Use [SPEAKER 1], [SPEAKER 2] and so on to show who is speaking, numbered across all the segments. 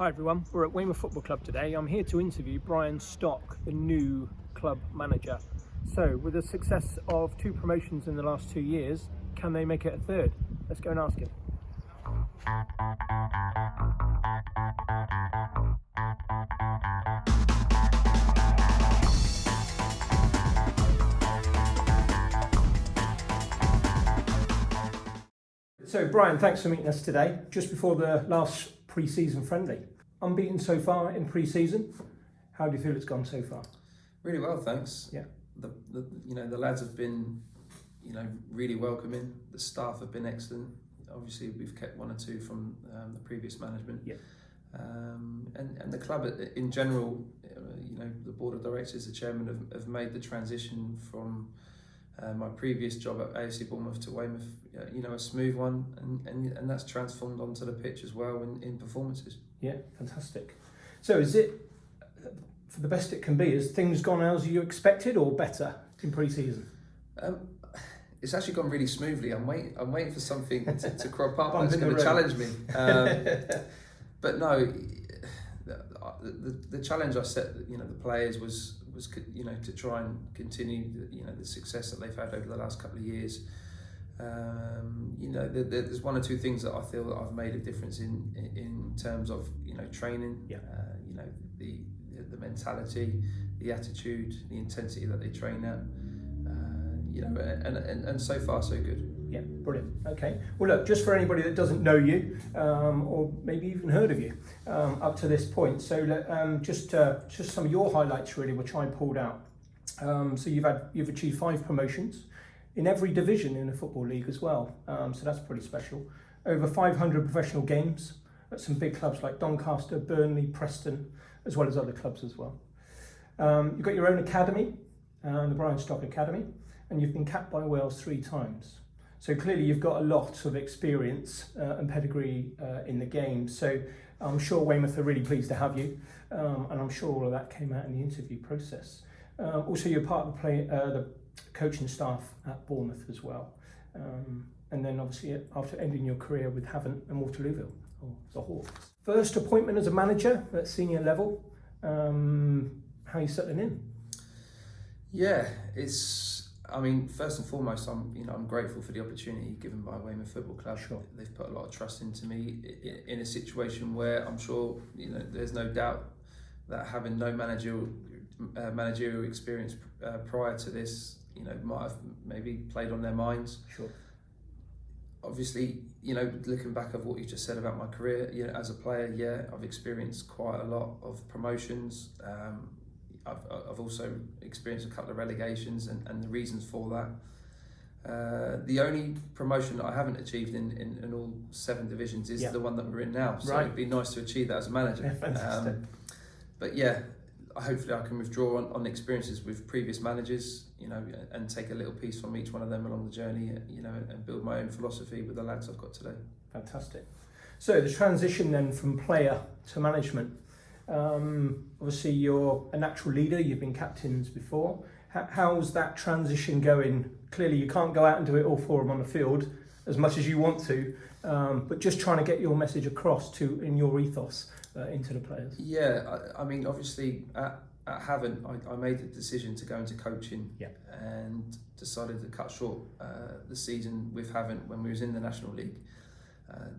[SPEAKER 1] Hi everyone, we're at Weymouth Football Club today. I'm here to interview Brian Stock, the new club manager. So, with the success of 2 promotions in the last 2 years, can they make it a third? Let's go and ask him. So Brian, thanks for meeting us today, just before the last pre-season friendly. Unbeaten so far in pre-season. How do you feel it's gone so far?
[SPEAKER 2] Really well, thanks.
[SPEAKER 1] Yeah.
[SPEAKER 2] The lads have been, really welcoming. The staff have been excellent. Obviously, we've kept 1 or 2 from the previous management.
[SPEAKER 1] Yeah.
[SPEAKER 2] And the club in general, the board of directors, the chairman have made the transition from my previous job at AFC Bournemouth to Weymouth, a smooth one, and that's transformed onto the pitch as well in performances.
[SPEAKER 1] Yeah, fantastic. So is it, for the best it can be, has things gone as you expected or better in pre-season?
[SPEAKER 2] It's actually gone really smoothly. I'm waiting for something to crop up that's going to challenge me. But no, the challenge I set, the players was to try and continue the success that they've had over the last couple of years. There's 1 or 2 things that I feel that I've made a difference in terms of training.
[SPEAKER 1] Yeah.
[SPEAKER 2] The mentality, the attitude, the intensity that they train at. And so far so good.
[SPEAKER 1] Yeah, brilliant. Okay. Well, look, just for anybody that doesn't know you, or maybe even heard of you up to this point, so just some of your highlights really, which I pulled out. So you've achieved 5 promotions in every division in the Football League as well. So that's pretty special. Over 500 professional games at some big clubs like Doncaster, Burnley, Preston, as well as other clubs as well. You've got your own academy, the Brian Stock Academy, and you've been capped by Wales 3 times. So clearly you've got a lot of experience and pedigree in the game. So I'm sure Weymouth are really pleased to have you, and I'm sure all of that came out in the interview process. Also, you're part of the coaching staff at Bournemouth as well. And then obviously after ending your career with Havant and Waterlooville, or the Hawks. First appointment as a manager at senior level, how are you settling in?
[SPEAKER 2] Yeah, first and foremost, I'm grateful for the opportunity given by Weymouth Football Club.
[SPEAKER 1] Sure.
[SPEAKER 2] They've put a lot of trust into me in a situation where I'm sure there's no doubt that having no managerial experience prior to this, might have maybe played on their minds.
[SPEAKER 1] Sure.
[SPEAKER 2] Obviously, looking back at what you just said about my career, as a player, I've experienced quite a lot of promotions. I've also experienced a couple of relegations and the reasons for that. The only promotion that I haven't achieved in all 7 divisions is the one that we're in now. So It'd be nice to achieve that as a manager.
[SPEAKER 1] Yeah, fantastic.
[SPEAKER 2] But yeah, hopefully I can withdraw on experiences with previous managers, and take a little piece from each one of them along the journey, and build my own philosophy with the lads I've got today.
[SPEAKER 1] Fantastic. So the transition then from player to management. Obviously you're a natural leader, you've been captains before. How's that transition going? Clearly you can't go out and do it all for them on the field as much as you want to, but just trying to get your message across in your ethos into the players.
[SPEAKER 2] Yeah, obviously at Havant I made the decision to go into coaching.
[SPEAKER 1] Yeah.
[SPEAKER 2] And decided to cut short the season with Havant when we was in the National League.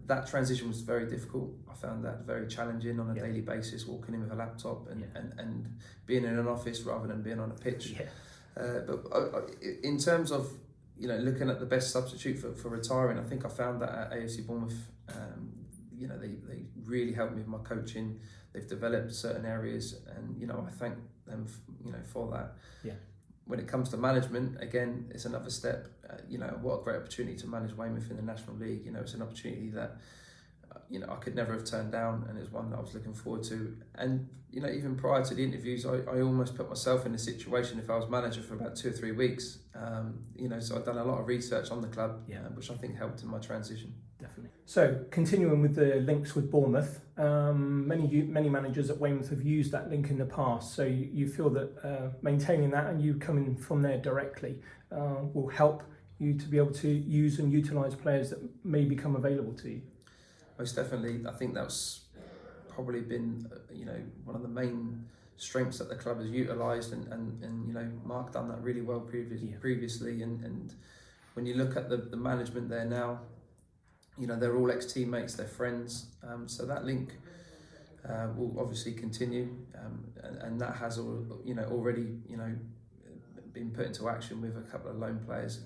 [SPEAKER 2] That transition was very difficult. I found that very challenging on a daily basis, walking in with a laptop and being in an office rather than being on a pitch.
[SPEAKER 1] Yeah.
[SPEAKER 2] But in terms of looking at the best substitute for retiring, I think I found that at AFC Bournemouth. They really helped me with my coaching. They've developed certain areas, and I thank them for that.
[SPEAKER 1] Yeah.
[SPEAKER 2] When it comes to management, again, it's another step. What a great opportunity to manage Weymouth in the National League. It's an opportunity that I could never have turned down, and it's one that I was looking forward to. And even prior to the interviews, I almost put myself in a situation if I was manager for about 2 or 3 weeks. So I've done a lot of research on the club, which I think helped in my transition.
[SPEAKER 1] Definitely. So continuing with the links with Bournemouth, many managers at Weymouth have used that link in the past. So you feel that maintaining that and you coming from there directly will help you to be able to use and utilise players that may become available to you.
[SPEAKER 2] Most definitely. I think that's probably been, one of the main strengths that the club has utilised, and Mark done that really well previously, and when you look at the management there now, they're all ex-teammates, they're friends, so that link will obviously continue, and that has already been put into action with a couple of loan players,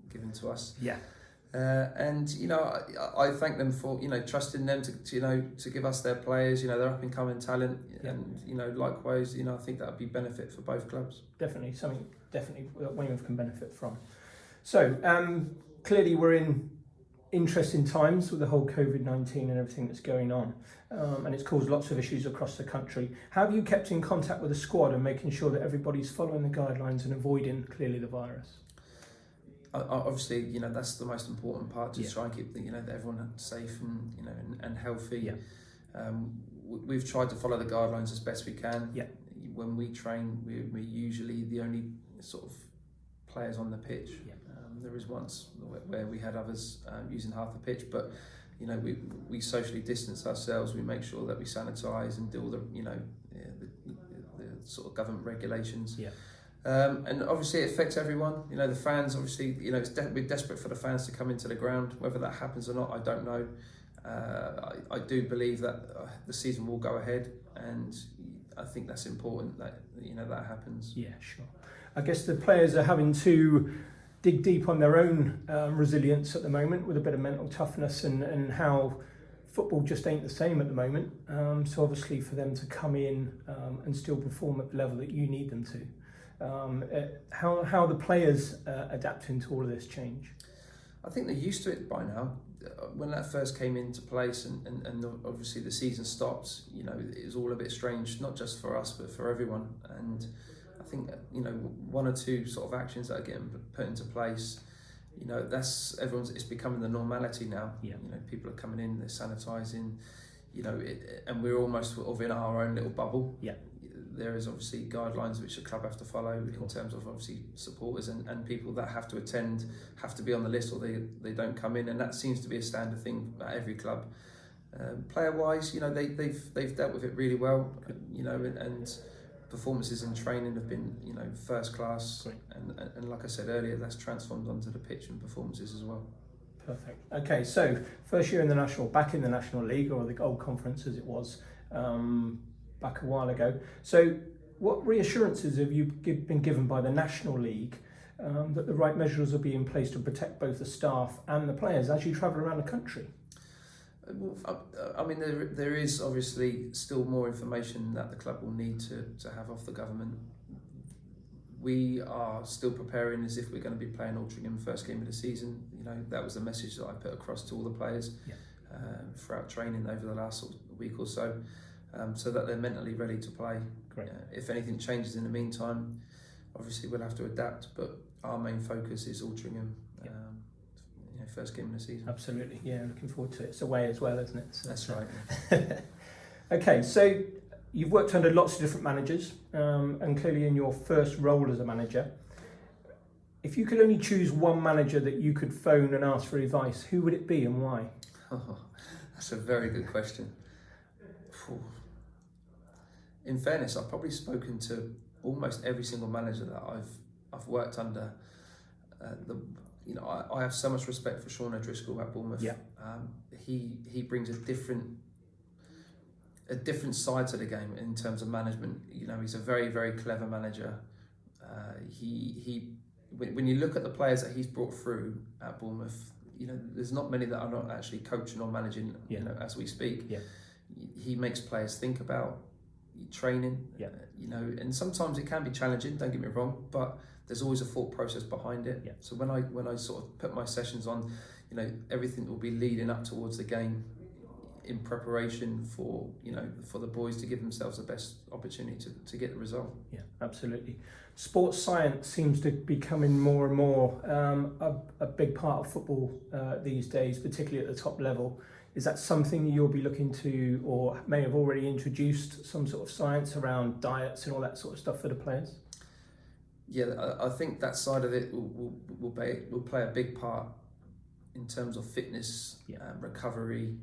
[SPEAKER 2] given to us.
[SPEAKER 1] Yeah.
[SPEAKER 2] I thank them for trusting them to give us their players. They're up and coming talent, and likewise, I think that would be benefit for both clubs.
[SPEAKER 1] Definitely something that Weymouth can benefit from. So clearly we're in interesting times with the whole COVID-19 and everything that's going on, and it's caused lots of issues across the country. How have you kept in contact with the squad and making sure that everybody's following the guidelines and avoiding clearly the virus?
[SPEAKER 2] Obviously, that's the most important part, to try and keep everyone safe and healthy. We've tried to follow the guidelines as best we can. When we train, we're usually the only sort of players on the pitch. There was once where we had others using half the pitch, but we socially distance ourselves. We make sure that we sanitise and do all the sort of government regulations. And obviously it affects everyone. The fans, obviously, we're desperate for the fans to come into the ground. Whether that happens or not, I don't know. I do believe that the season will go ahead, and I think that's important that that happens.
[SPEAKER 1] Yeah, sure. I guess the players are having to dig deep on their own resilience at the moment, with a bit of mental toughness, and how football just ain't the same at the moment. So obviously for them to come in and still perform at the level that you need them to. How are the players adapting to all of this change?
[SPEAKER 2] I think they're used to it by now. When that first came into place, and obviously the season stopped, it was all a bit strange, not just for us but for everyone. And I think one or two sort of actions that are getting put into place, it's becoming the normality now. People are coming in, they're sanitising, and we're almost sort of in our own little bubble. There is obviously guidelines which the club have to follow in terms of obviously supporters and people that have to attend have to be on the list, or they don't come in, and that seems to be a standard thing at every club. Player wise, they've dealt with it really well, and performances in training have been first class, and like I said earlier, that's transformed onto the pitch and performances as well.
[SPEAKER 1] Perfect. Okay, so first year in the back in the National League, or the Gold Conference as it was back a while ago. So what reassurances have you been given by the National League that the right measures will be in place to protect both the staff and the players as you travel around the country? I mean,
[SPEAKER 2] there is obviously still more information that the club will need to have off the government. We are still preparing as if we're going to be playing Altrincham first game of the season. That was the message that I put across to all the players throughout training over the last week or so. So that they're mentally ready to play.
[SPEAKER 1] Great.
[SPEAKER 2] If anything changes in the meantime, obviously we'll have to adapt, but our main focus is Altrincham, first game of the season.
[SPEAKER 1] Absolutely, looking forward to it. It's away as well, isn't it? So,
[SPEAKER 2] that's right.
[SPEAKER 1] Okay, so you've worked under lots of different managers, and clearly in your first role as a manager, if you could only choose one manager that you could phone and ask for advice, who would it be and why?
[SPEAKER 2] That's a very good question. In fairness, I've probably spoken to almost every single manager that I've worked under. I have so much respect for Sean O'Driscoll at Bournemouth. He brings a different side to the game in terms of management. He's a very, very clever manager. When you look at the players that he's brought through at Bournemouth, there's not many that are not actually coaching or managing. As we speak. He makes players think about training, and sometimes it can be challenging, don't get me wrong, but there's always a thought process behind it. So when I sort of put my sessions on, everything will be leading up towards the game in preparation for the boys to give themselves the best opportunity to get the result. Yeah,
[SPEAKER 1] absolutely. Sports science seems to be becoming more and more a big part of football these days, particularly at the top level. Is that something you'll be looking to, or may have already introduced some sort of science around diets and all that sort of stuff for the players?
[SPEAKER 2] Yeah, I think that side of it will play a big part in terms of fitness, recovery,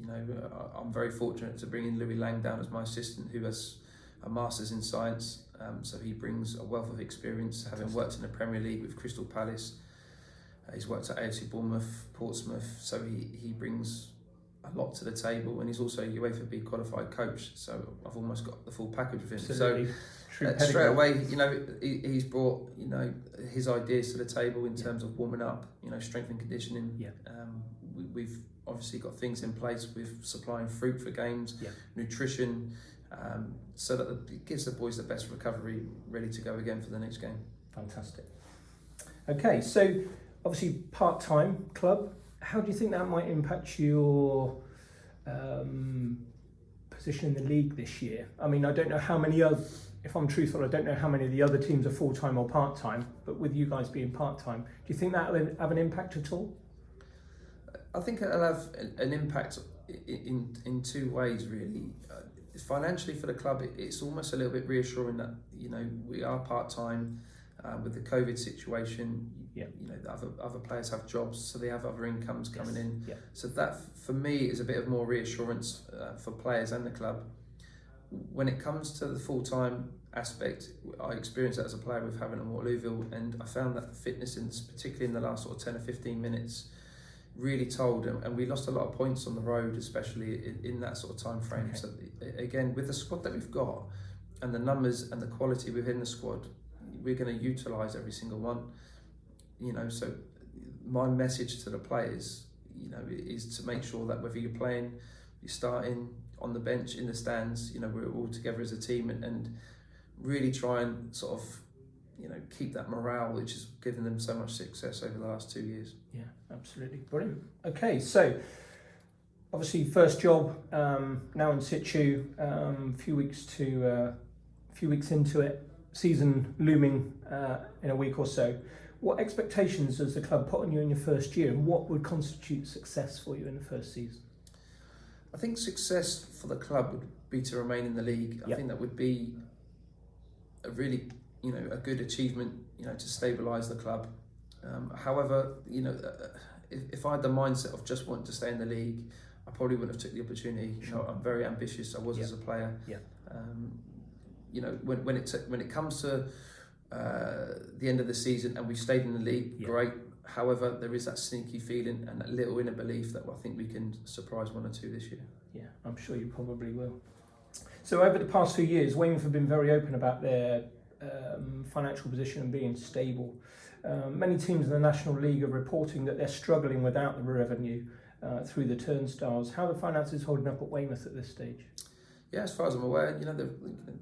[SPEAKER 2] I'm very fortunate to bring in Louis Lang down as my assistant, who has a master's in science. So he brings a wealth of experience, having worked in the Premier League with Crystal Palace. He's worked at AFC Bournemouth, Portsmouth, so he brings a lot to the table, and he's also a UEFA B qualified coach, so I've almost got the full package with him.
[SPEAKER 1] Absolutely.
[SPEAKER 2] So straight away, he's brought his ideas to the table in terms of warming up, strength and conditioning.
[SPEAKER 1] Yeah.
[SPEAKER 2] We've obviously got things in place with supplying fruit for games, nutrition, so that it gives the boys the best recovery, ready to go again for the next game.
[SPEAKER 1] Fantastic. Okay, so obviously part-time club. How do you think that might impact your position in the league this year? I mean, I don't know how many other, if I'm truthful, I don't know how many of the other teams are full-time or part-time, but with you guys being part-time, do you think that will have an impact at all?
[SPEAKER 2] I think it'll have an impact in two ways, really. Financially for the club, it's almost a little bit reassuring that, we are part-time with the COVID situation. The other players have jobs, so they have other incomes coming in.
[SPEAKER 1] Yeah.
[SPEAKER 2] So that, for me, is a bit of more reassurance for players and the club. When it comes to the full-time aspect, I experienced that as a player with having a Waterlooville, and I found that fitness, particularly in the last sort of 10 or 15 minutes, really told, and we lost a lot of points on the road, especially in that sort of time frame. Okay. So again, with the squad that we've got and the numbers and the quality within the squad, we're going to utilise every single one. So my message to the players, is to make sure that whether you're playing, you're starting, on the bench, in the stands, we're all together as a team, and really try and sort of, keep that morale, which has given them so much success over the last 2 years. Yeah,
[SPEAKER 1] absolutely. Brilliant. Okay, so obviously first job, now in situ, few weeks into it, season looming in a week or so. What expectations does the club put on you in your first year, and what would constitute success for you in the first season?
[SPEAKER 2] I think success for the club would be to remain in the league. I think that would be a really, a good achievement, to stabilise the club. However, if I had the mindset of just wanting to stay in the league, I probably wouldn't have took the opportunity.
[SPEAKER 1] Sure.
[SPEAKER 2] I'm very ambitious. I was as a player.
[SPEAKER 1] Yeah.
[SPEAKER 2] When it comes to the end of the season and we've stayed in the league, great. However, there is that sneaky feeling and that little inner belief that I think we can surprise one or two this year.
[SPEAKER 1] Yeah, I'm sure you probably will. So over the past few years, Weymouth have been very open about their financial position and being stable. Many teams in the National League are reporting that they're struggling without the revenue through the turnstiles. How are the finances holding up at Weymouth at this stage?
[SPEAKER 2] Yeah, as far as I'm aware,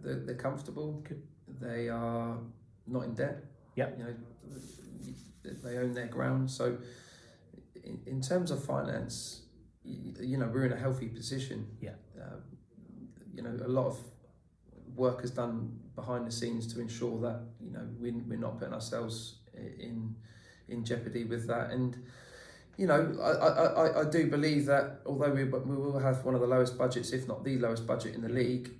[SPEAKER 2] they're comfortable.
[SPEAKER 1] Good.
[SPEAKER 2] They are not in debt.
[SPEAKER 1] Yeah.
[SPEAKER 2] They own their ground. So in terms of finance, we're in a healthy position.
[SPEAKER 1] Yeah.
[SPEAKER 2] A lot of work is done behind the scenes to ensure that we're not putting ourselves in jeopardy with that. And I do believe that although we will have one of the lowest budgets, if not the lowest budget in the league,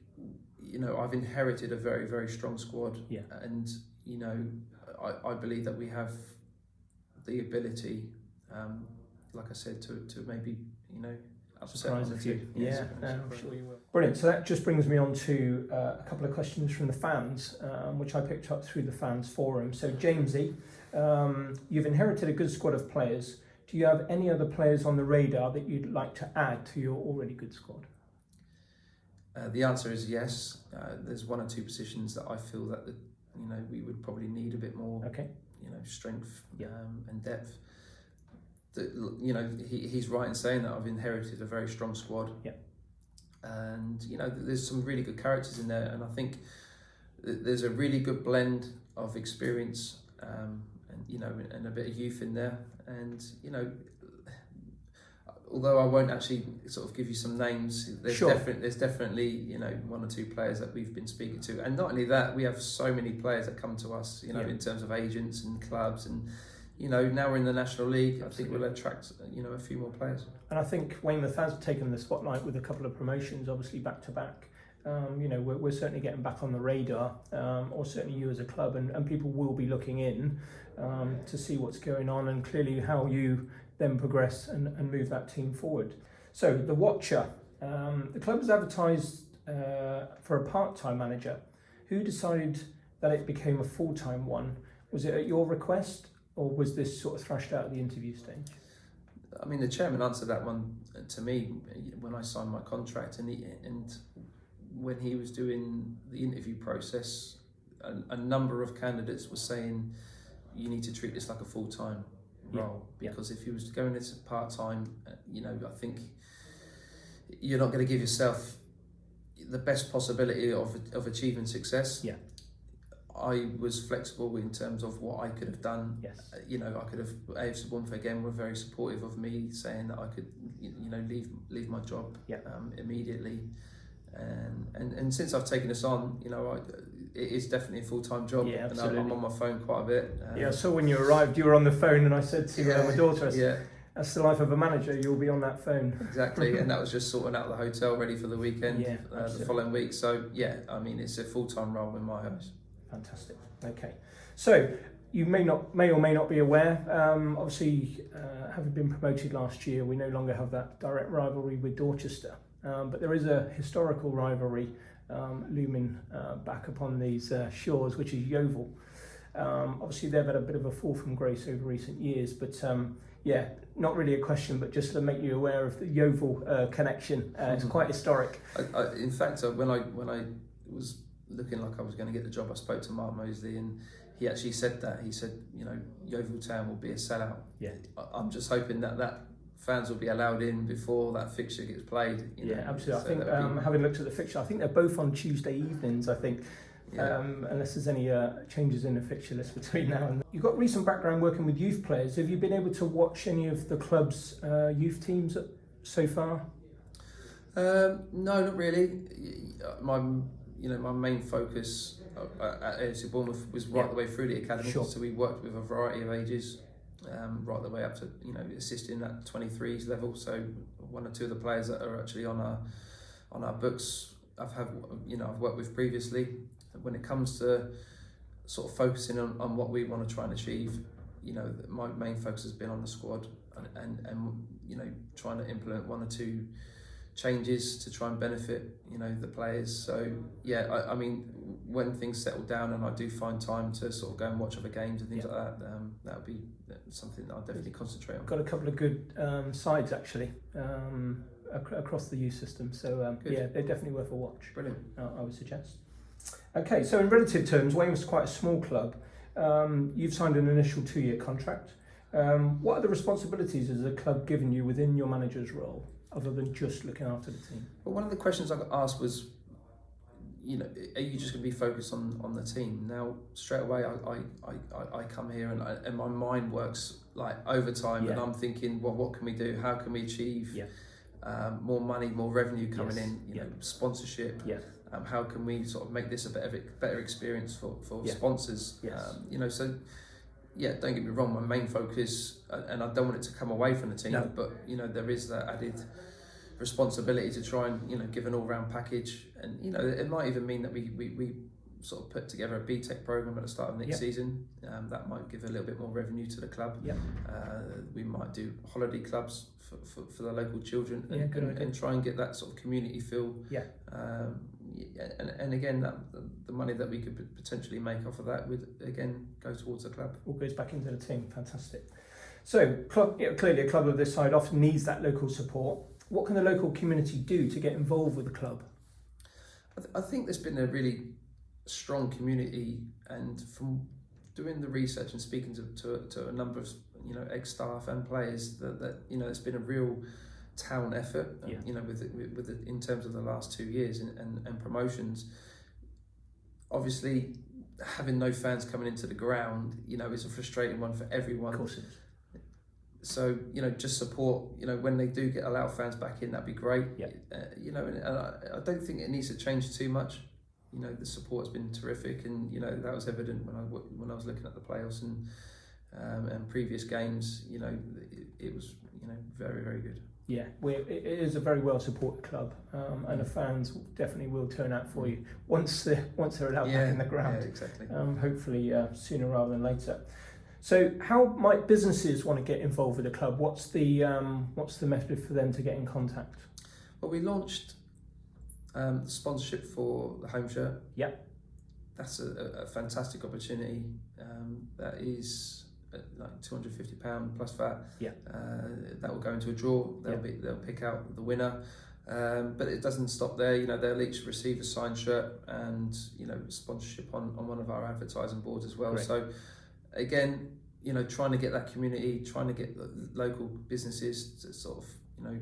[SPEAKER 2] I've inherited a very, very strong squad.
[SPEAKER 1] Yeah.
[SPEAKER 2] And I believe that we have the ability, like I said, to maybe
[SPEAKER 1] surprise a few. Yeah, I'm sure you will. Brilliant. So that just brings me on to a couple of questions from the fans, which I picked up through the fans forum. So Jamesy, you've inherited a good squad of players. Do you have any other players on the radar that you'd like to add to your already good squad?
[SPEAKER 2] The answer is yes. There's one or two positions that I feel that we would probably need a bit more. Okay. Strength and depth. He's right in saying that I've inherited a very strong squad. Yeah. And there's some really good characters in there, and I think there's a really good blend of experience and a bit of youth in there. And although I won't actually sort of give you some names, there's definitely one or two players that we've been speaking to, and not only that, we have so many players that come to us, in terms of agents and clubs, and now we're in the National League. Absolutely. I think we'll attract a few more players. And I think Weymouth has taken the spotlight with a couple of promotions, obviously back to back. We're certainly getting back on the radar, or certainly you as a club, and people will be looking in to see what's going on, and clearly how you then progress and move that team forward.
[SPEAKER 1] So the Watcher, the club has advertised for a part-time manager. Who decided that it became a full-time one? Was it at your request, or was this sort of thrashed out at the interview stage?
[SPEAKER 2] I mean, the chairman answered that one to me when I signed my contract, and when he was doing the interview process, a number of candidates were saying you need to treat this like a full-time role, because if you was going into part-time, I think you're not going to give yourself the best possibility of achieving success.
[SPEAKER 1] Yeah. I
[SPEAKER 2] was flexible in terms of what I could have done.
[SPEAKER 1] Yes.
[SPEAKER 2] I could have. AFC Bournemouth again were very supportive of me, saying that I could, leave my job immediately. And since I've taken this on, it is definitely a full-time job.
[SPEAKER 1] Yeah,
[SPEAKER 2] and
[SPEAKER 1] absolutely.
[SPEAKER 2] I'm on my phone quite a bit.
[SPEAKER 1] I saw when you arrived, you were on the phone, and I said to my daughter,
[SPEAKER 2] yeah.
[SPEAKER 1] That's the life of a manager, you'll be on that phone.
[SPEAKER 2] Exactly, and that was just sorting out the hotel, ready for the weekend, the following week. So, it's a full-time role in my house.
[SPEAKER 1] Fantastic. Okay. So, you may or may not be aware, obviously, having been promoted last year, we no longer have that direct rivalry with Dorchester. But there is a historical rivalry looming back upon these shores, which is Yeovil. Obviously, they've had a bit of a fall from grace over recent years, but not really a question, but just to make you aware of the Yeovil connection. It's quite historic.
[SPEAKER 2] In fact, when I was looking like I was going to get the job, I spoke to Mark Mosley, and he actually said that. He said, Yeovil Town will be a sellout.
[SPEAKER 1] Yeah. I'm
[SPEAKER 2] just hoping that fans will be allowed in before that fixture gets played.
[SPEAKER 1] Absolutely. So I think having looked at the fixture, I think they're both on Tuesday evenings, I think. Unless there's any changes in the fixture list between now and then. You've got recent background working with youth players. Have you been able to watch any of the club's youth teams so far?
[SPEAKER 2] No, not really. My main focus at AFC Bournemouth was right the way through the academy.
[SPEAKER 1] Sure.
[SPEAKER 2] So we worked with a variety of ages, right the way up to assisting at 23s level. So one or two of the players that are actually on our books, I've worked with previously. When it comes to sort of focusing on what we want to try and achieve, my main focus has been on the squad and trying to implement one or two changes to try and benefit the players. So I mean, when things settle down and I do find time to sort of go and watch other games and things like that, that would be something that I'll definitely concentrate on.
[SPEAKER 1] Got a couple of good sides actually across the youth system, so they're definitely worth a watch.
[SPEAKER 2] Brilliant.
[SPEAKER 1] I would suggest. Okay, so in relative terms, Weymouth's quite a small club. You've signed an initial 2-year contract. What are the responsibilities as a club given you within your manager's role, other than just looking after the team?
[SPEAKER 2] Well, one of the questions I got asked was, are you just going to be focused on the team? Now, straight away, I come here and my mind works like overtime, and I'm thinking, well, what can we do? How can we achieve more money, more revenue coming in? Sponsorship.
[SPEAKER 1] Yeah.
[SPEAKER 2] How can we sort of make this a better experience for sponsors?
[SPEAKER 1] Yes.
[SPEAKER 2] So don't get me wrong, my main focus, and I don't want it to come away from the team, but there is that added responsibility to try and give an all-round package, and it might even mean that we sort of put together a BTEC program at the start of next season. That might give a little bit more revenue to the club. We might do holiday clubs for the local children and try and get that sort of community feel. And again, that the money that we could potentially make off of that would again go towards the club.
[SPEAKER 1] All goes back into the team. Fantastic. So, clearly a club of this side often needs that local support. What can the local community do to get involved with the club?
[SPEAKER 2] I think there's been a really strong community, and from doing the research and speaking to a number of ex-staff and players, that it's been a real town effort. With in terms of the last 2 years and promotions. Obviously, having no fans coming into the ground, is a frustrating one for everyone.
[SPEAKER 1] Of course it is.
[SPEAKER 2] So just support. When they do allow fans back in, that'd be great. And I don't think it needs to change too much. The support has been terrific, and that was evident when I was looking at the playoffs and previous games. It was very, very good. Yeah,
[SPEAKER 1] it is a very well supported club, and the fans definitely will turn out for you once they're allowed back in the ground.
[SPEAKER 2] Yeah, exactly.
[SPEAKER 1] Hopefully sooner rather than later. So how might businesses want to get involved with the club? What's the method for them to get in contact?
[SPEAKER 2] Well, we launched sponsorship for the home shirt.
[SPEAKER 1] Yeah. That's
[SPEAKER 2] a fantastic opportunity. That is like £250 plus VAT.
[SPEAKER 1] Yeah.
[SPEAKER 2] That will go into a draw. They'll pick out the winner. But it doesn't stop there. You know, they'll each receive a signed shirt and, you know, sponsorship on one of our advertising boards as well. Great. So again, you know, trying to get that community, trying to get the local businesses to sort of, you know,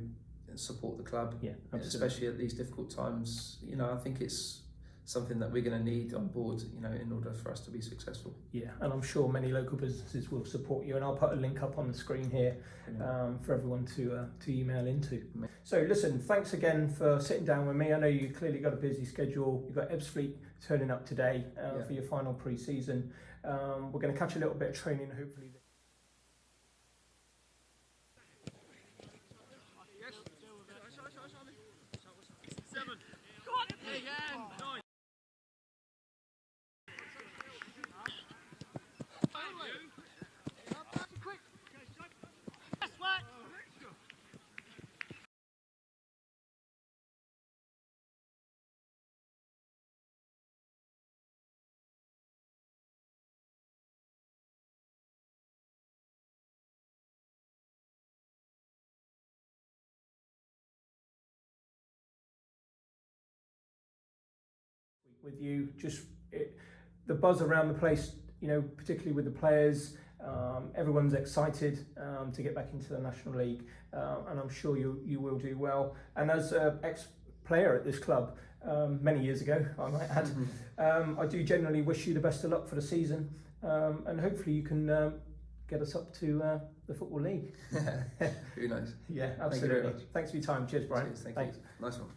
[SPEAKER 2] support the club. Yeah, absolutely. Especially at these difficult times. You know, I think it's something that we're going to need on board, you know, in order for us to be successful. Yeah, and I'm sure many local businesses will support you, and I'll put a link up on the screen here for everyone to email into. So listen, thanks again for sitting down with me. I know you clearly got a busy schedule. You've got Ebbsfleet turning up today for your final pre-season. We're going to catch a little bit of training, hopefully. With you, the buzz around the place, you know, particularly with the players, everyone's excited to get back into the National League, and I'm sure you will do well. And as an ex-player at this club many years ago, I might add, I do generally wish you the best of luck for the season, and hopefully you can get us up to the Football League. Who knows? Yeah, absolutely. Thanks for your time. Cheers, Brian. Cheers, thanks. You. Nice one.